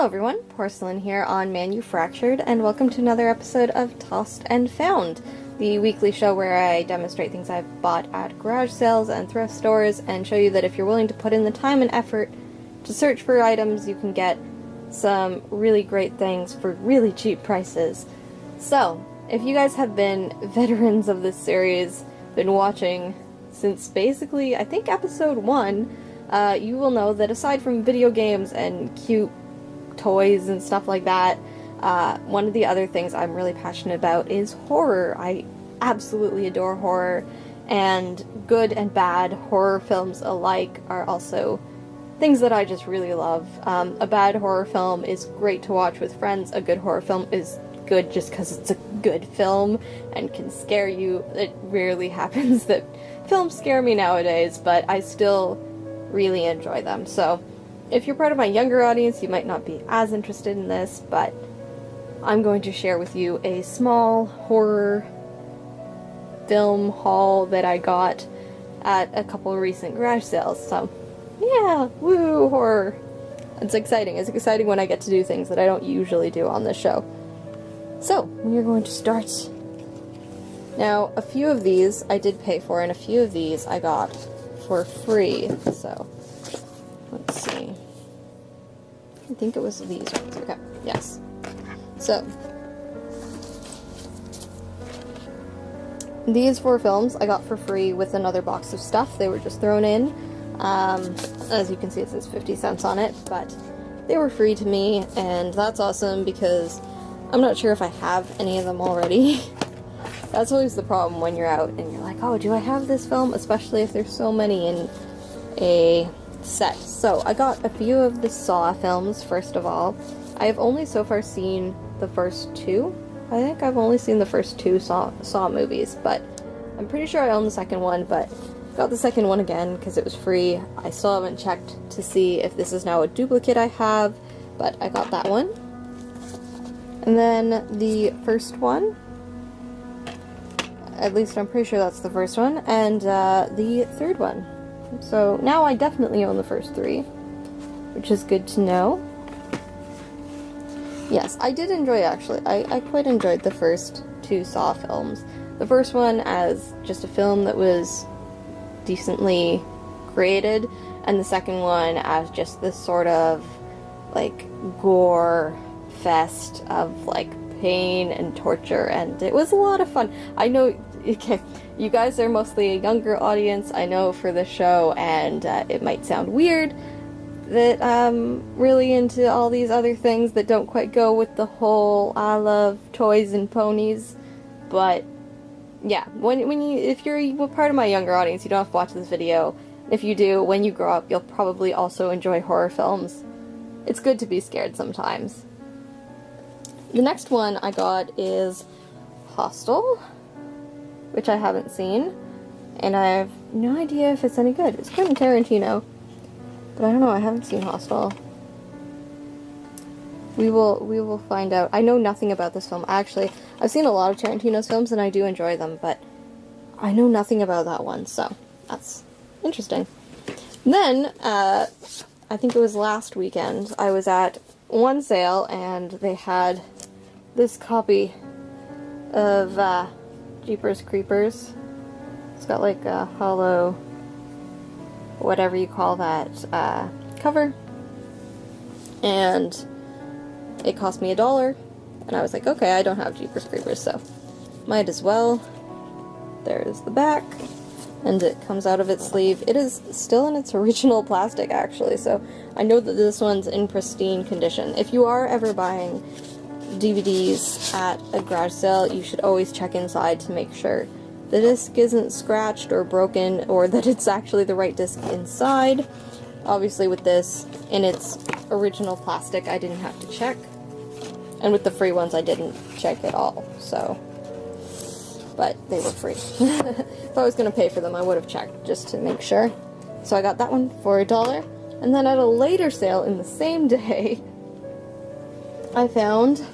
Hello everyone, Porcelain here on Manufactured, and welcome to another episode of Tossed and Found, the weekly show where I demonstrate things I've bought at garage sales and thrift stores and show you that if you're willing to put in the time and effort to search for items, you can get some really great things for really cheap prices. So, if you guys have been veterans of this series, been watching since basically, I think episode 1, you will know that aside from video games and cute toys and stuff like that, one of the other things I'm really passionate about is horror. I absolutely adore horror, and good and bad horror films alike are also things that I just really love. A bad horror film is great to watch with friends. A good horror film is good just because it's a good film and can scare you. It rarely happens that films scare me nowadays, but I still really enjoy them. So if you're part of my younger audience, you might not be as interested in this, but I'm going to share with you a small horror film haul that I got at a couple of recent garage sales. So yeah, woo, horror. It's exciting. It's exciting when I get to do things that I don't usually do on this show. So, we're going to start. Now, a few of these I did pay for, and a few of these I got for free. So, let's see. I think it was these ones. Okay, yes. So, these 4 films I got for free with another box of stuff. They were just thrown in. As you can see, it says 50 cents on it, but they were free to me, and that's awesome because I'm not sure if I have any of them already. That's always the problem when you're out and you're like, oh, do I have this film? Especially if there's so many in a set. So, I got a few of the Saw films, first of all. I have only so far seen the first 2. I think I've only seen the first 2 Saw movies, but I'm pretty sure I own the second one, but got the second one again because it was free. I still haven't checked to see if this is now a duplicate I have, but I got that one. And then the first one, at least I'm pretty sure that's the first one, and the third one. So now I definitely own the first 3, which is good to know. Yes, I did enjoy it, actually. I quite enjoyed the first 2 Saw films. The first one as just a film that was decently created, and the second one as just this sort of like gore fest of like pain and torture, and it was a lot of fun. I know, okay, you guys are mostly a younger audience, I know, for this show, and it might sound weird that I'm really into all these other things that don't quite go with the whole I love toys and ponies, but yeah, if you're part of my younger audience, you don't have to watch this video. If you do, when you grow up, you'll probably also enjoy horror films. It's good to be scared sometimes. The next one I got is Hostel, which I haven't seen, and I have no idea if it's any good. It's Quentin Tarantino, but I don't know, I haven't seen Hostel. We will find out. I know nothing about this film. Actually, I've seen a lot of Tarantino's films and I do enjoy them, but I know nothing about that one, so that's interesting. Then, I think it was last weekend, I was at one sale and they had this copy of Jeepers Creepers. It's got like a hollow, whatever you call that, cover, and it cost me $1, and I was like, okay, I don't have Jeepers Creepers, so might as well. There's the back, and it comes out of its sleeve. It is still in its original plastic, actually, so I know that this one's in pristine condition. If you are ever buying DVDs at a garage sale, you should always check inside to make sure the disc isn't scratched or broken, or that it's actually the right disc inside. Obviously with this, in its original plastic, I didn't have to check. And with the free ones, I didn't check at all, so. But they were free. If I was going to pay for them, I would have checked, just to make sure. So I got that one for $1. And then at a later sale in the same day, I found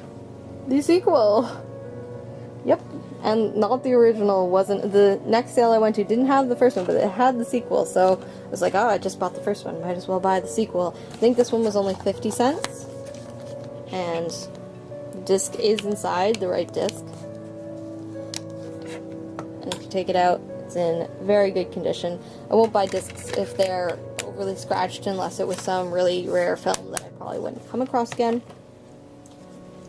the sequel. Yep, and not the original. Wasn't the next sale I went to didn't have the first one, but it had the sequel, so I was like, oh, I just bought the first one, might as well buy the sequel. I think this one was only 50 cents. and the disc is inside, the right disc. And if you take it out, it's in very good condition. I won't buy discs if they're overly scratched unless it was some really rare film that I probably wouldn't come across again.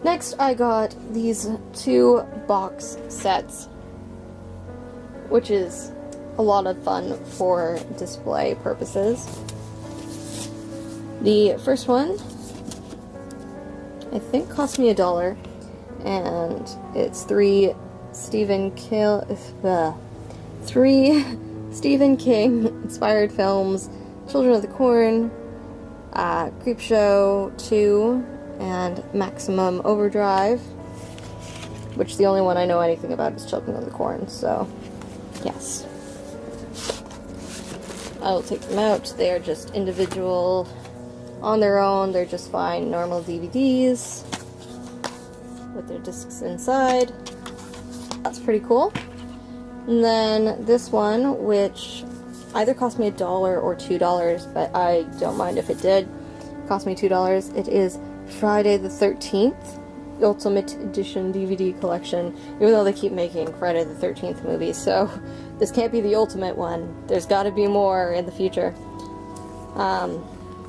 Next, I got these 2 box sets, which is a lot of fun for display purposes. The first one, I think, cost me $1, and it's 3 Stephen King inspired films: Children of the Corn, Creepshow 2, and Maximum Overdrive, which the only one I know anything about is Children of the Corn, so yes. I will take them out. They are just individual on their own. They're just fine, normal DVDs with their discs inside. That's pretty cool. And then this one, which either cost me $1 or $2, but I don't mind if it did. It cost me $2. It is Friday the 13th Ultimate Edition DVD collection, even though they keep making Friday the 13th movies, so this can't be the ultimate one. There's got to be more in the future.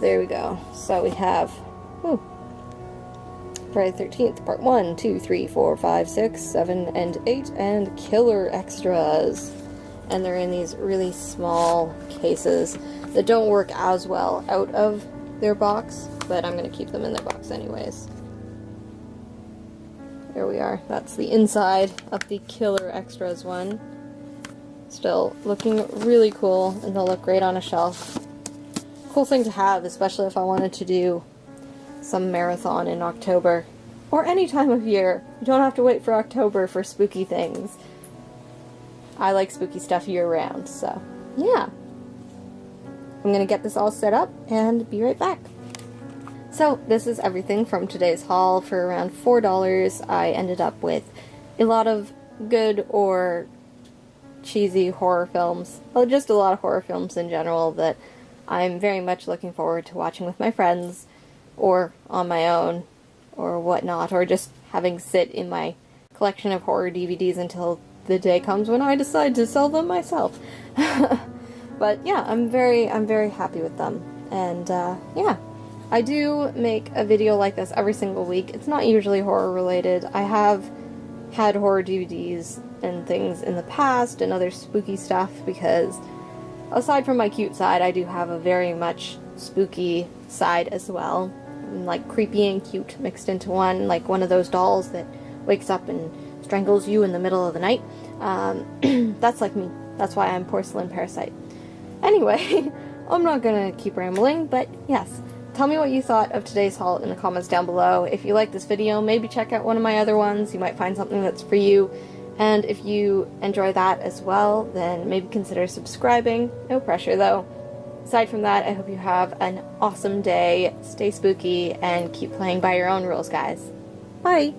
There we go. So we have Friday the 13th, Part 1, 2, 3, 4, 5, 6, 7, and 8, and killer extras. And they're in these really small cases that don't work as well out of their box, but I'm going to keep them in their box anyways. There we are. That's the inside of the killer extras one. Still looking really cool, and they'll look great on a shelf. Cool thing to have, especially if I wanted to do some marathon in October, or any time of year. You don't have to wait for October for spooky things. I like spooky stuff year-round, so yeah. I'm gonna get this all set up and be right back. So this is everything from today's haul. For around $4, I ended up with a lot of good or cheesy horror films. Well, just a lot of horror films in general that I'm very much looking forward to watching with my friends, or on my own, or whatnot, or just having sit in my collection of horror DVDs until the day comes when I decide to sell them myself. But yeah, I'm very happy with them, and yeah. I do make a video like this every single week. It's not usually horror related. I have had horror DVDs and things in the past and other spooky stuff, because aside from my cute side, I do have a very much spooky side as well. Like creepy and cute mixed into one, like one of those dolls that wakes up and strangles you in the middle of the night. That's like me. That's why I'm Porcelain Parasite. Anyway, I'm not gonna keep rambling, but yes. Tell me what you thought of today's haul in the comments down below. If you like this video, maybe check out one of my other ones. You might find something that's for you. And if you enjoy that as well, then maybe consider subscribing. No pressure though. Aside from that, I hope you have an awesome day, stay spooky, and keep playing by your own rules, guys. Bye!